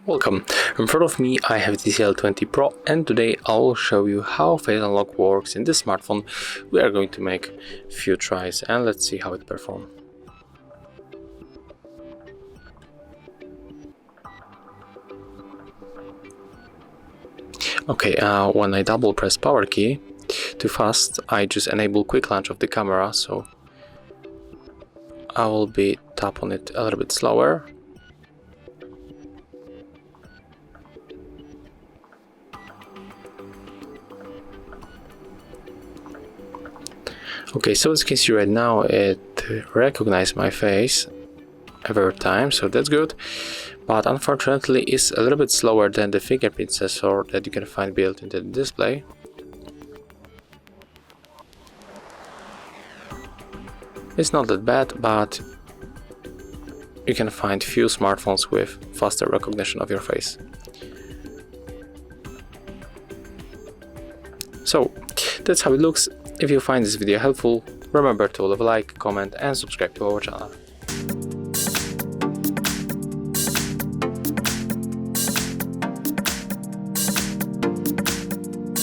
Welcome. In front of me I have TCL 20 Pro, and today I will show you how Face Unlock works in this smartphone. We are going to make a few tries and let's see how it performs. Okay, when I double press power key too fast, I just enable quick launch of the camera, so I will be tap on it a little bit slower. Okay, so as you can see right now, it recognizes my face every time, so that's good. But unfortunately, it's a little bit slower than the fingerprint sensor that you can find built into the display. It's not that bad, but you can find few smartphones with faster recognition of your face. So that's how it looks. If you find this video helpful, remember to leave a like, comment and subscribe to our channel.